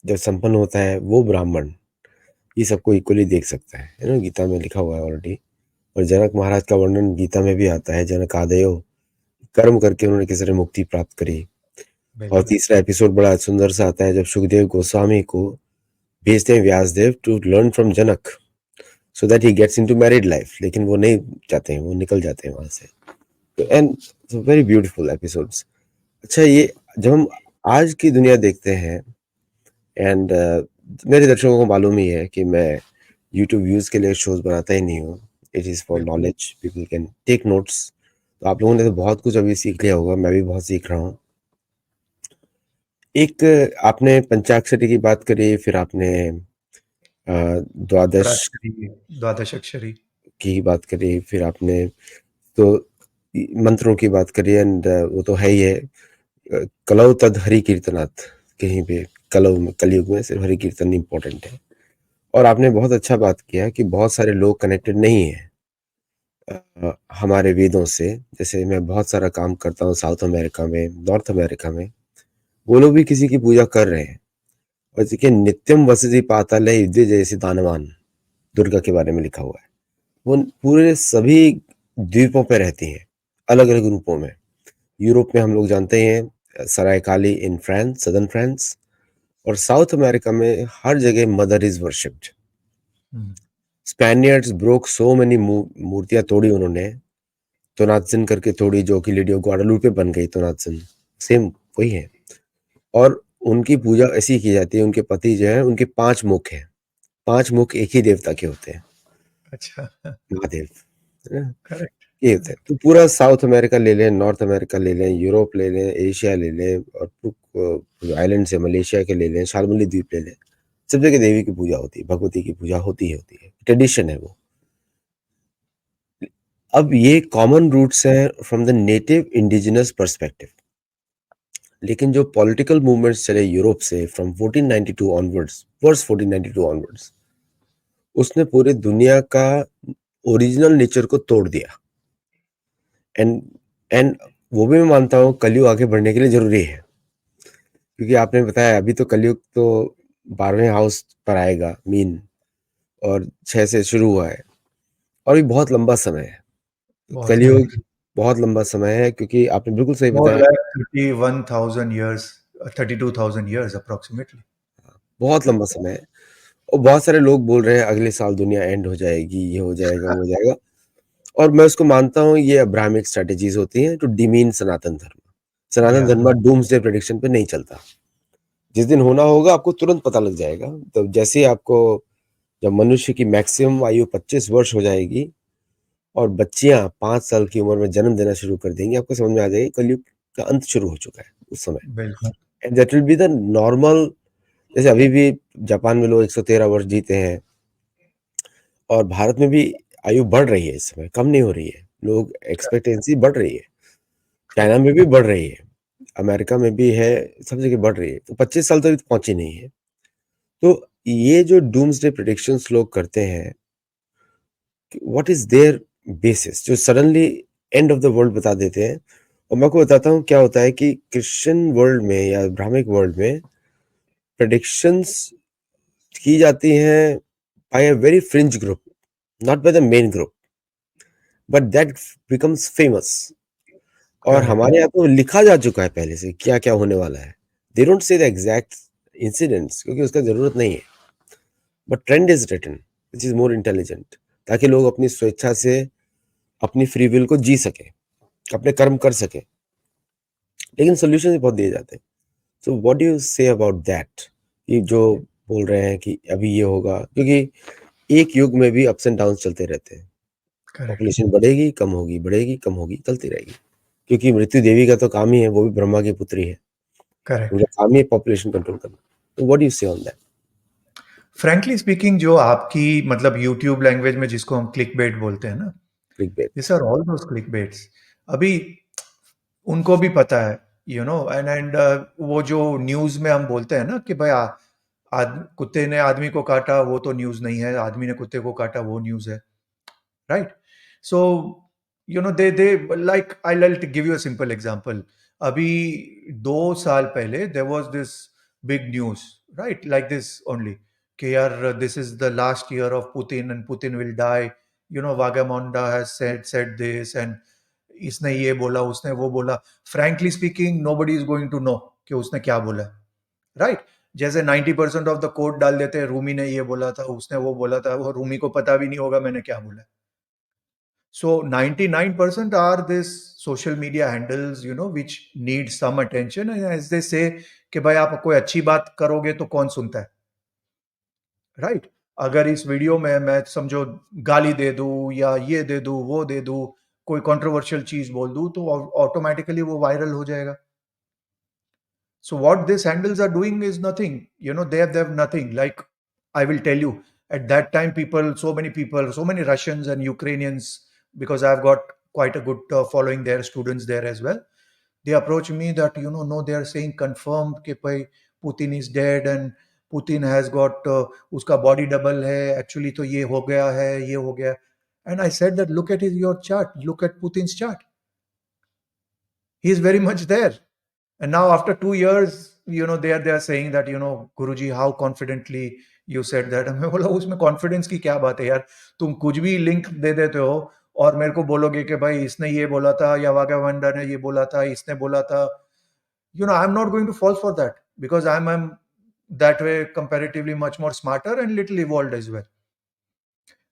जब संपन्न होता है वो ब्राह्मण ये सबको इक्वली देख सकता है ना? गीता में लिखा हुआ है ऑलरेडी। और जनक महाराज का वर्णन गीता में भी आता है, जनक आदयो कर्म करके उन्होंने किस तरह मुक्ति प्राप्त करी। और बिल्कुल। तीसरा एपिसोड बड़ा सुंदर सा आता है जब सुखदेव गोस्वामी को भेजते हैं Vyasadev to learn from Janak so that he gets into married life, लेकिन वो नहीं चाहते हैं, वो निकल जाते हैं वहां से। And very beautiful episodes. अच्छा, ये जब हम आज की दुनिया देखते हैं एंड मेरे दर्शकों को मालूम ही है कि मैं यूट्यूब व्यूज के लिए शोज बनाता ही नहीं हूँ। इट इज़ फॉर बिल्कुल। Knowledge, people can take notes. तो आप लोगों ने तो बहुत कुछ अभी सीख लिया होगा, मैं भी बहुत सीख रहा हूँ। एक आपने पंचाक्षरी की बात करी, फिर आपने द्वादश अक्षराक्षरी, द्वादश अक्षरी। की बात करी, फिर आपने तो मंत्रों की बात करी एंड वो तो है ही है। कलौ तद हरि कीर्तनात्, कहीं पे कलौ में, कलयुग में सिर्फ हरि कीर्तन इम्पोर्टेंट है। और आपने बहुत अच्छा बात किया कि बहुत सारे लोग कनेक्टेड नहीं है हमारे वेदों से। जैसे मैं बहुत सारा काम करता हूँ साउथ अमेरिका में, नॉर्थ अमेरिका में, वो लोग भी किसी की पूजा कर रहे हैं। और देखिए, नित्यम वसति पाताले युद्धे जैसे दानवान, दुर्गा के बारे में लिखा हुआ है। वो पूरे सभी द्वीपों पे रहती हैं, अलग अलग रूपों में। यूरोप में हम लोग जानते ही हैं, Sara la Kali in France, southern France. और साउथ अमेरिका में हर जगह mother is worshipped. Hmm. Spaniards broke so many मूर्तियां तोड़ी उन्होंने, तोनात्सिन करके तोड़ी, जो कि लेडी ऑफ ग्वाडालुपे बन गई तोनात्सिन, सेम वही है। और उनकी पूजा ऐसी की जाती है, उनके पति जो है उनके 5 मुख हैं, 5 मुख एक ही देवता के होते हैं, अच्छा। महादेव, है ना? करेक्ट। ये होता है। तो पूरा साउथ अमेरिका ले लें, नॉर्थ अमेरिका ले लें, यूरोप ले लें, एशिया ले लें, और आइलैंड से मलेशिया के ले लें, शालमली द्वीप ले लें, सब जगह देवी की पूजा होती है, भगवती की पूजा होती है, ट्रेडिशन है वो। अब ये कॉमन रूट्स हैं from the native indigenous perspective. लेकिन जो पॉलिटिकल मूवमेंट्स चले यूरोप से फ्रॉम 1492 ऑनवर्ड्स, वर्ष 1492 ऑनवर्ड्स, उसने पूरे दुनिया का ओरिजिनल नेचर को तोड़ दिया। एंड एंड वो भी मैं मानता हूँ कलयुग आगे बढ़ने के लिए जरूरी है, क्योंकि आपने बताया अभी तो कलयुग तो 12वें हाउस पर आएगा मीन, और 6 से शुरू हुआ है, और भी बहुत लंबा समय है। तो बहुत लंबा। कलयुग बहुत लंबा समय है, क्योंकि आपने बिल्कुल सही मोर बताया। Like 31,000 years, 32,000 years approximately. बहुत लंबा समय है। और बहुत सारे लोग बोल रहे हैं अगले साल दुनिया एंड हो जाएगी, ये हो जाएगा, वो हो जाएगा। और मैं उसको मानता हूँ ये अब्राहमिक स्ट्रेटेजीज होती हैं टू डिमीन सनातन धर्म। सनातन या धर्म डूम्सडे प्रेडिक्शन पे नहीं चलता। जिस दिन होना होगा आपको तुरंत पता लग जाएगा। तो जैसे ही आपको, जब मनुष्य की मैक्सिमम आयु 25 वर्ष हो जाएगी और बच्चियां 5 साल की उम्र में जन्म देना शुरू कर देंगी, आपको समझ में आ जाएगी कलयुग का अंत शुरू हो चुका है उस समय। बिल्कुल। And that will be the normal. जैसे अभी भी जापान में लोग 113 वर्ष जीते हैं, और भारत में भी आयु बढ़ रही है, इस समय कम नहीं हो रही है, लोग एक्सपेक्टेंसी बढ़ रही है। चाइना में भी बढ़ रही है, अमेरिका में भी है, सब जगह बढ़ रही है। तो 25 साल तक तो पहुंची नहीं है। तो ये जो डूम्सडे प्रेडिक्शंस लोग करते हैं, व्हाट इज देयर बेसिस, जो suddenly end of the world बता देते हैं। और मैं आपको बताता हूँ क्या होता है कि क्रिश्चियन वर्ल्ड में या ब्राह्मिक वर्ल्ड में प्रेडिक्शंस की जाती हैं by a very fringe group, not by the main group, but that becomes famous. और करेक्ट। हमारे यहाँ तो लिखा जा चुका है पहले से क्या क्या होने वाला है। They don't say the exact incidents, क्योंकि उसका जरूरत नहीं है, but trend is written which is more intelligent, ताकि लोग अपनी स्वेच्छा से अपनी फ्री विल को जी सके, अपने कर्म कर सके। लेकिन सोल्यूशन भी बहुत दिए जाते हैं। So what do you say about that, ये जो बोल रहे हैं कि अभी ये होगा, क्योंकि एक युग में भी अप्स एंड डाउन चलते रहते हैं। करेक्ट। पॉपुलेशन बढ़ेगी कम होगी, बढ़ेगी कम होगी, चलती रहेगी। क्योंकि मृत्यु देवी का तो काम ही है, वो भी ब्रह्मा की पुत्री है, करेक्ट। उनका काम ही है पॉपुलेशन कंट्रोल करना। तो व्हाट डू यू से ऑन दैट? फ्रैंकली स्पीकिंग, जो आपकी मतलब यूट्यूब लैंग्वेज में जिसको हम क्लिक बेट बोलते हैं ना, clickbait. This are all those click baits. अभी उनको भी पता है, एंड वो जो न्यूज में हम बोलते हैं ना कि भाई कुत्ते ने आदमी को काटा, वो तो न्यूज नहीं है, आदमी ने कुत्ते को काटा वो न्यूज है, right? So they like, I give you a simple example. अभी 2 साल पहले there was this big news, right? Like this only. कि यार, this is the last year of Putin and Putin will die. You know, Vagamonda has said this and इसने ये बोला, उसने वो बोला. Frankly speaking, nobody is going to know कि उसने क्या बोला है, right? जैसे 90% ऑफ द कोड डाल देते हैं, रूमी ने ये बोला था, उसने वो बोला था, वो रूमी को पता भी नहीं होगा मैंने क्या बोला है. So 99% are this social media handles, which need some attention. And as they say कि भाई आप कोई अच्छी बात करोगे तो कौन सुनता है, राइट? अगर इस वीडियो में मैं समझो गाली दे दूं या ये दे दूं वो दे दूं, कोई कंट्रोवर्शियल चीज बोल दूं तो ऑटोमेटिकली वो वायरल हो जाएगा. So what these handles are doing is nothing. They have nothing. Like I will tell you, at that time, so many people, so many Russians and Ukrainians, because I've got quite a good following there, students there as well. They approach me that no, they are saying confirmed कि भाई Putin is dead and Putin has got उसका body double है. Actually तो ये हो गया है, ये हो gaya. And I said that look at your chart, look at Putin's chart. He is very much there. And now after 2 years, they are saying that, Guruji, how confidently you said that. मैं बोला उसमें confidence की क्या बात है यार. तुम कुछ भी लिंक दे देते हो और मेरे को बोलोगे कि भाई इसने ये बोला था या वागावंडा ने ये बोला था, इसने बोला था. I'm not going to fall for that because I'm that way comparatively much more smarter and little evolved as well.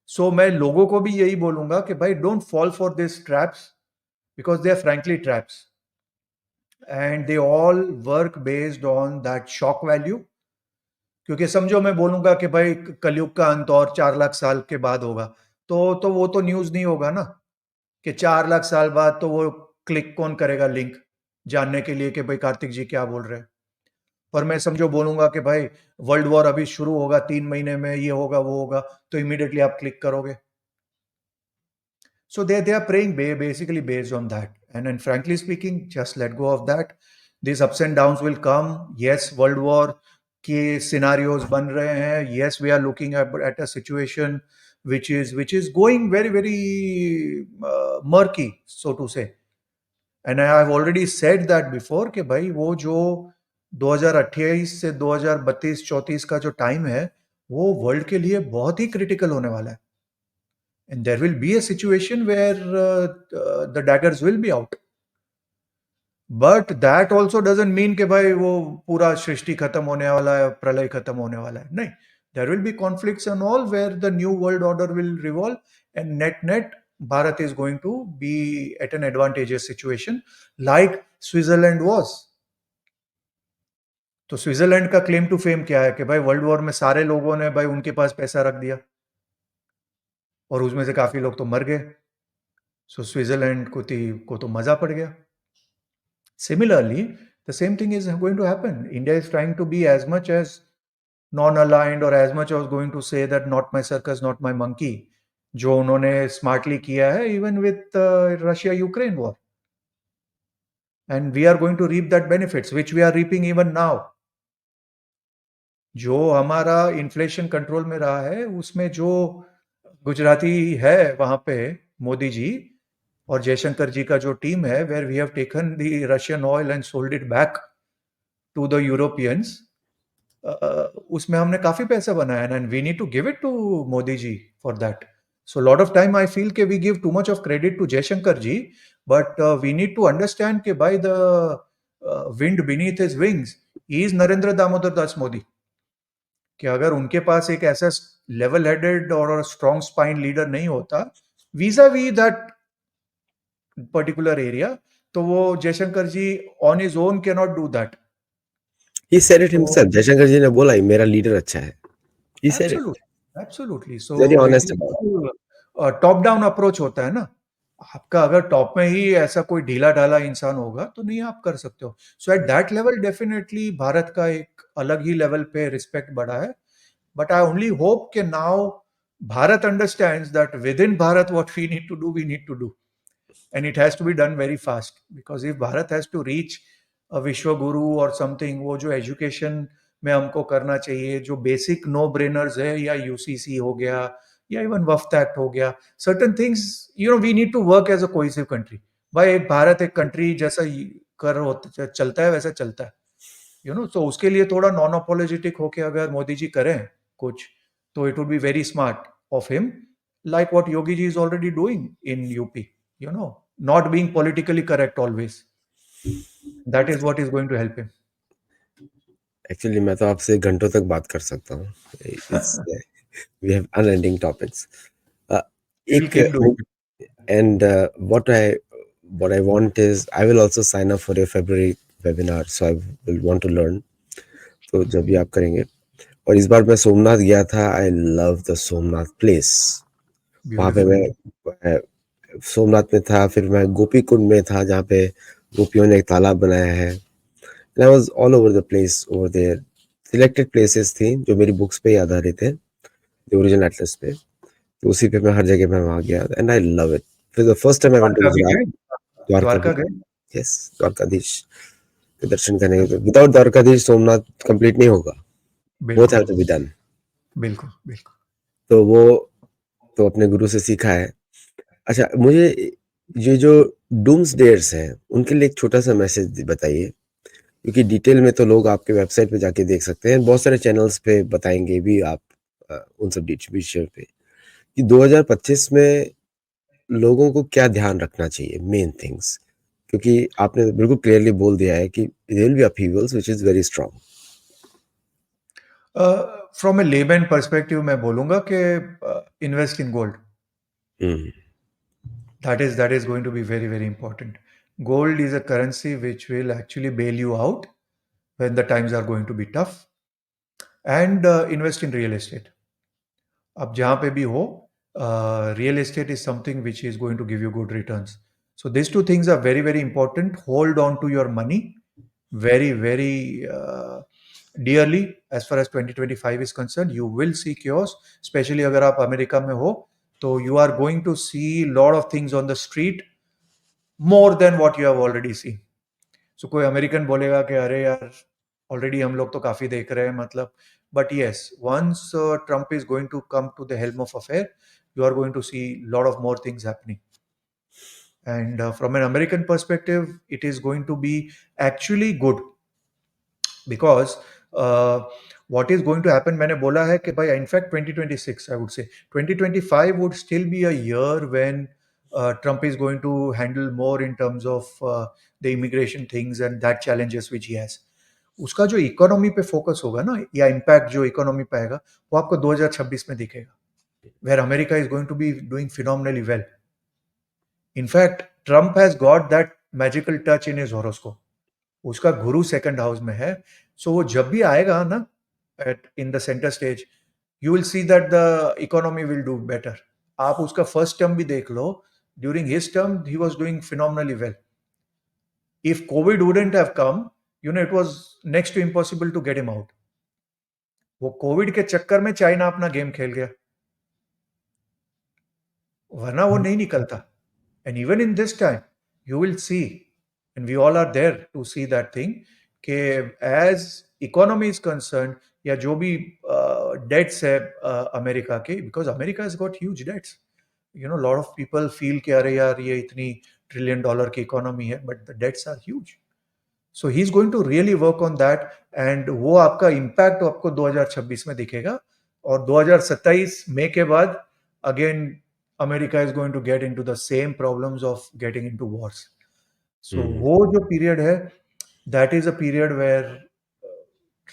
So मैं लोगों को भी यही बोलूंगा कि भाई don't fall for these traps because they are frankly traps. And they all work based on that shock value. क्योंकि समझो मैं बोलूंगा कि भाई कलयुग का अंत और 4 लाख साल के बाद होगा, तो वो तो न्यूज नहीं होगा ना. कि 4 लाख साल बाद तो वो क्लिक कौन करेगा लिंक जानने के लिए कि भाई कार्तिक जी क्या बोल रहे हैं. पर मैं समझो बोलूंगा कि भाई वर्ल्ड वॉर अभी शुरू होगा 3 महीने में, ये होगा वो होगा, तो इमीडिएटली आप क्लिक करोगे. So they are praying basically based on that. And frankly speaking, just let go of that. These ups and downs will come. Yes, World War के scenarios बन रहे हैं. Yes, we are looking at a situation which is going very very murky, so to say. And I have already said that before कि भाई वो जो 2028 से 2032-34 का जो टाइम है वो वर्ल्ड के लिए बहुत ही क्रिटिकल होने वाला है. And there will be a situation where the daggers will be out. But that also doesn't mean कि भाई वो पूरा सृष्टि खत्म होने वाला है, प्रलय खत्म होने वाला है. नहीं, there will be conflicts and all where the new world order will revolve, and net Bharat is going to be at an advantageous situation like Switzerland was. तो स्विट्जरलैंड का क्लेम टू फेम क्या है कि भाई world war में सारे लोगों ने भाई उनके पास पैसा रख दिया और उसमें से काफी लोग तो मर गए. सो स्विट्जरलैंड को तो मजा पड़ गया. Similarly, the same thing is going to happen. India is trying to be as much as non-aligned or as much as going to say that not my circus, not my monkey, जो उन्होंने smartly किया है even with Russia-Ukraine war. And we are going to reap that benefits, which we are reaping even now. जो हमारा inflation control में रहा है उसमें जो गुजराती है वहां पे मोदी जी और जयशंकर जी का जो टीम है, where we have taken the Russian oil and sold it back to the Europeans, उसमें हमने काफी पैसा बनाया and we need to give it to Modi ji for that. So a lot of time I feel कि we give too much of credit to Jaishankar ji, but we need to understand कि by the wind beneath his wings, he is Narendra Damodar Das Modi. कि अगर उनके पास एक ऐसा level headed और strong spine leader नहीं होता vis a vis that particular area, तो वो Jaishankar ji on his own can not do that. He said it himself. Jaishankar ji ने बोला ही मेरा लीडर अच्छा है. He said it. Absolutely. So Very it honest is about it. Top down approach होता है ना. आपका अगर टॉप में ही ऐसा कोई ढीला ढाला इंसान होगा तो नहीं आप कर सकते हो. So at that level definitely Bharat का एक अलग ही लेवल पे रिस्पेक्ट बढ़ा है. But I only hope that now Bharat understands that within Bharat, what we need to do. And it has to be done very fast. Because if Bharat has to reach a Vishwa Guru or something, वो जो education में हमको करना चाहिए, जो basic no-brainers है, या UCC हो गया, या even WAFT Act हो गया, certain things, we need to work as a cohesive country. भाई एक भारत एक country जैसा चलता है वैसा चलता है. So उसके लिए थोड़ा नॉन अपोलोजेटिक होके अगर मोदी जी करें कुछ, तो it would be very smart of him, like what Yogi ji is already doing in UP, not being politically correct always. That is what is going to help him. Actually मैं तो आपसे घंटों तक बात कर सकता हूँ। It's we have unending topics. We will एक keep doing it. and what I want is I will also sign up for your February webinar, so I will want to learn. तो जब भी आप करेंगे, और इस बार मैं सोमनाथ गया था। I love the Somnath place. वहाँ पे Beautiful. मैं सोमनाथ में था, फिर मैं गोपीकुंड में था जहाँ पे गोपियों ने एक तालाब बनाया है। I was all over the place over there. Selected places थी जो मेरी बुक्स पे याद आ रहे थे, ओरिजिनल एटलस पे। तो उसी पे मैं हर जगह मैं वहाँ गया एंड आई लव इट। फिर the first time I went to Dwarka भी गुजरात। गए? द्वारका भी, द्वारका गए? यस, द्वारकाधीश के दर्शन करने के। विदाउट द्वारकाधीश सोमनाथ कंप्लीट नहीं होगा। बोथ बिल्कुल, हैव टू बी डन। बिल्कुल, बिल्कुल। तो वो तो अपने गुरु से सीखा है। अच्छा, मुझे ये जो डूम्सडेयर्स हैं उनके लिए एक छोटा-सा मैसेज बताइए, क्योंकि डिटेल में तो लोग आपके वेबसाइट पे जाके देख सकते हैं। बहुत सारे चैनल्स पे बताएँगे भी आप उन सब विषयों पे कि 2025 में लोगों को क्या ध्यान रखना चाहिए, मेन थिंग्स। क्योंकि आपने बिल्कुल क्लियरली बोल दिया है कि there will be upheavals which is very strong. From a layman perspective मैं बोलूँगा कि invest in gold. Hmm, That is going to be very, very important. Gold is a currency which will actually bail you out when the times are going to be tough. And invest in real estate. अब जहाँ पे भी हो, real estate is something which is going to give you good returns. So these two things are very, very important. Hold on to your money very, very dearly as far as 2025 is concerned. You will see chaos, especially अगर आप America में हो, तो you are going to see lot of things on the street more than what you have already seen. So कोई American बोलेगा कि अरे यार ऑलरेडी हम लोग तो काफी देख रहे हैं, मतलब, but yes, once Trump is going to come to the helm of affair, you are going to see lot of more things happening. And from an American perspective, it is going to be actually good because what is going to happen, मैंने बोला है कि भाई in fact 2026 I would say 2025 would still be a year when Trump is going to handle more in terms of the immigration things and that challenges which he has. उसका जो economy पे focus होगा ना, या इम्पैक्ट जो economy पे आएगा, वो आपको 2026 में दिखेगा, where America is going to be doing phenomenally well. In fact Trump has got that magical touch in his horoscope. उसका गुरु सेकंड हाउस में है, सो वो जब भी आएगा ना at in the centre stage, you will see that the economy will do better. आप उसका फर्स्ट टर्म भी देख लो, during his term he was doing phenomenally well. If Covid wouldn't have come, it was next to impossible to get him out. वो Covid के चक्कर में China अपना गेम खेल गया, वरना वो नहीं निकलता. And even in this time you will see, and we all are there to see that thing, कि एज इकोनॉमी इज कंसर्न, या जो भी डेट्स है अमेरिका के, because America has got huge debts. Lot of people feel कि अरे यार ये इतनी ट्रिलियन डॉलर की इकोनॉमी है, but the debts are huge. So he is going to really work on that, and वो आपका इम्पैक्ट आपको 2026 में दिखेगा. और 2027 मई के बाद again America is going to get into the same problems of getting into wars. So hmm. वो जो पीरियड है, that is a period where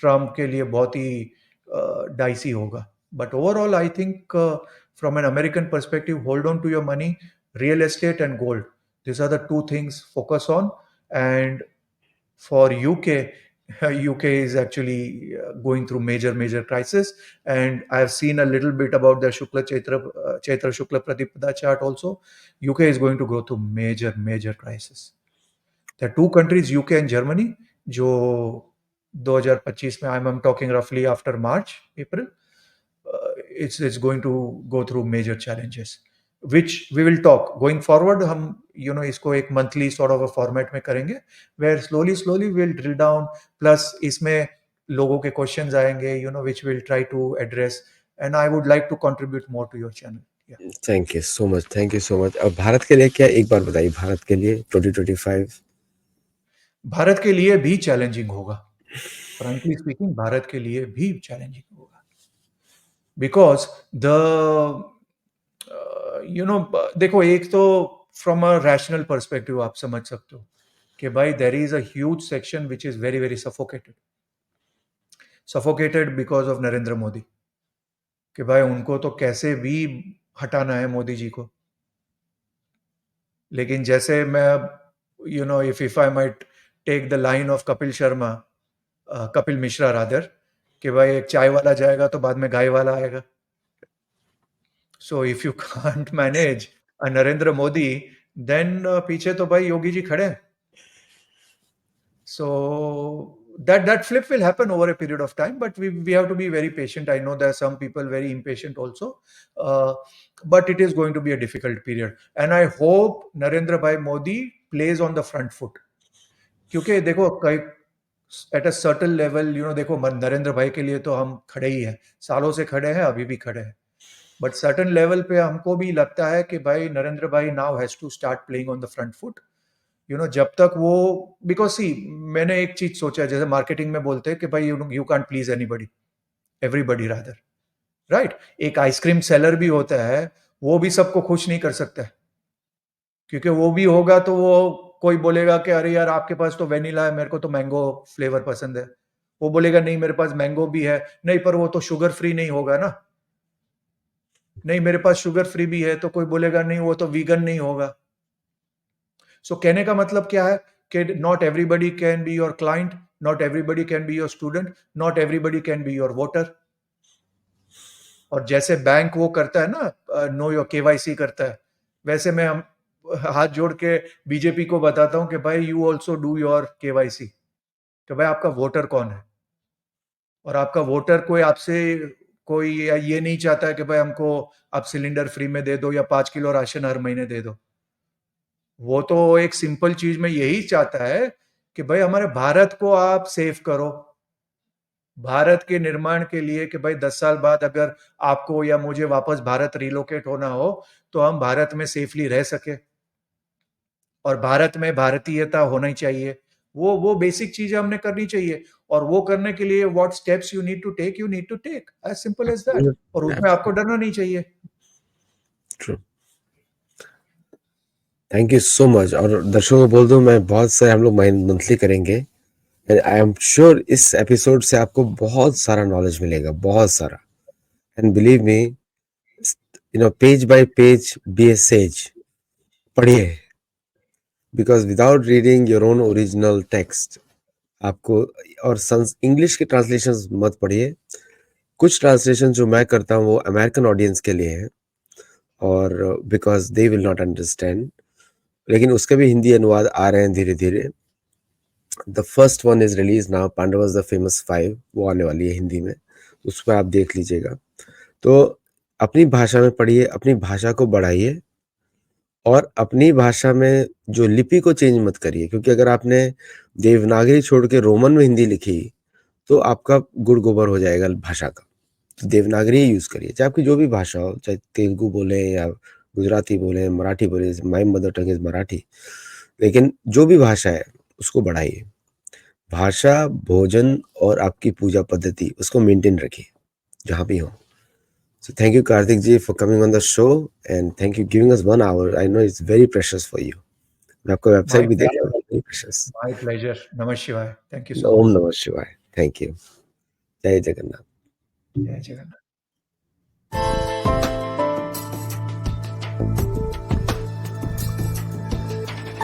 Trump के लिए बहुत ही डाइसी होगा. But overall I think from an American perspective, hold on to your money, real estate and gold. These are the two things focus on. And for UK, UK is actually going through major crisis, and I have seen a little bit about their Chaitra Shukla Pratipada chart also. UK is going to go through major crisis. There are two countries, UK and Germany, जो 2025 में, I'm talking roughly after March, April, it's going to go through major challenges, which we will talk going forward. हम इसको एक monthly sort of a format में करेंगे, where slowly we'll drill down, plus इसमें लोगों के questions आएंगे, which we'll try to address, and I would like to contribute more to your channel. Yeah. Thank you so much, thank you so much. अब भारत के लिए क्या, एक बार बताइए, भारत के लिए 2025? भारत के लिए भी चैलेंजिंग होगा. फ्रैंकली स्पीकिंग भारत के लिए भी चैलेंजिंग होगा, बिकॉज द देखो, एक तो फ्रॉम अ रैशनल पर्सपेक्टिव आप समझ सकते हो कि भाई there is a huge section which is very very suffocated because of Narendra Modi, कि भाई उनको तो कैसे भी हटाना है मोदी जी को। लेकिन जैसे मैं अब, if I might take the line of Kapil Sharma, Kapil Mishra rather, कि भाई एक चाय वाला जाएगा तो बाद में गाय वाला आएगा। So if you can't manage a Narendra Modi, then पीछे तो भाई योगी जी खड़े हैं। So that flip will happen over a period of time, but we have to be very patient. I know there are some people very impatient also, uh, but it is going to be a difficult period. And I hope Narendra Bhai Modi plays on the front foot. क्योंकि देखो कई at a certain level, देखो नरेंद्र भाई के लिए तो हम खड़े ही हैं, सालों से खड़े हैं, अभी भी खड़े हैं। बट सर्टन लेवल पे हमको भी लगता है कि भाई नरेंद्र भाई now has to start playing on the front foot. जब तक वो, बिकॉज सी, मैंने एक चीज सोचा है, जैसे मार्केटिंग में बोलते हैं कि भाई you can't please anybody, everybody rather, right. एक आइसक्रीम सेलर भी होता है, वो भी सबको खुश नहीं कर सकता है, क्योंकि वो भी होगा तो वो कोई बोलेगा कि अरे यार आपके पास तो वेनिला है, मेरे को तो मैंगो फ्लेवर पसंद है। वो बोलेगा नहीं मेरे पास मैंगो भी है, नहीं पर वो तो शुगर फ्री नहीं होगा ना। नहीं मेरे पास शुगर फ्री भी है, तो कोई बोलेगा नहीं वो तो वीगन नहीं होगा। सो कहने का मतलब क्या है कि not everybody can be your client, not everybody can be your student, not everybody can be your voter. और जैसे बैंक वो करता है ना, नो योर केवाईसी करता है, वैसे मैं हम हाथ जोड़ के बीजेपी को बताता हूं कि भाई you also do your KYC, कि भाई आपका वोटर कौन है। और आपका वोटर कोई आपसे कोई ये नहीं चाहता है कि भाई हमको आप सिलेंडर फ्री में दे दो या 5 किलो राशन हर महीने दे दो। वो तो एक सिंपल चीज में यही चाहता है कि भाई हमारे भारत को आप सेव करो, भारत के निर्माण के लिए, कि भाई 10 साल बाद अगर आपको या मुझे वापस भारत रिलोकेट होना हो तो हम भारत में सेफली रह सके, और भारत में भारतीयता होना ही चाहिए। वो बेसिक चीजें हमने करनी चाहिए, और वो करने के लिए what steps you need to take, as simple as that. और उसमें आपको डरना नहीं चाहिए। True. Thank you so much. और दर्शकों को बोल दूं, मैं बहुत सारे हम लोग मंथली करेंगे, आई एम श्योर इस एपिसोड से आपको बहुत सारा नॉलेज मिलेगा, बहुत सारा। And believe me, page by page be a sage, पढ़िए, because without reading your own original text आपको, और इंग्लिश के ट्रांसलेशन मत पढ़िए। कुछ ट्रांसलेशन जो मैं करता हूँ वो अमेरिकन ऑडियंस के लिए है, और because they will not understand, लेकिन उसके भी हिंदी अनुवाद आ रहे हैं धीरे धीरे। The first one is release now, Pandavas the famous 5, वो आने वाली है हिंदी में, उस पर आप देख लीजिएगा। तो अपनी भाषा में पढ़िए, अपनी भाषा को बढ़ाइए, और अपनी भाषा में जो लिपि को चेंज मत करिए, क्योंकि अगर आपने देवनागरी छोड़ के रोमन में हिंदी लिखी तो आपका गुड़ गोबर हो जाएगा भाषा का। तो देवनागरी ही यूज करिए, चाहे आपकी जो भी भाषा हो, चाहे तेलुगु बोले या गुजराती बोले, मराठी बोले, my mother tongue is Marathi, लेकिन जो भी भाषा है उसको बढ़ाइए। भाषा, भोजन और आपकी पूजा पद्धति, उसको मेंटेन रखिए जहाँ भी हो। So thank you, Karthik ji, for coming on the show, and thank you giving us 1 hour. I know it's very precious for you. मैं आपका वेबसाइट माय भी देखा, very precious. My pleasure. नमः शिवाय। थैंक यू सो ओम much. नमः शिवाय। Thank you. जय जगन्नाथ। जय जगन्नाथ।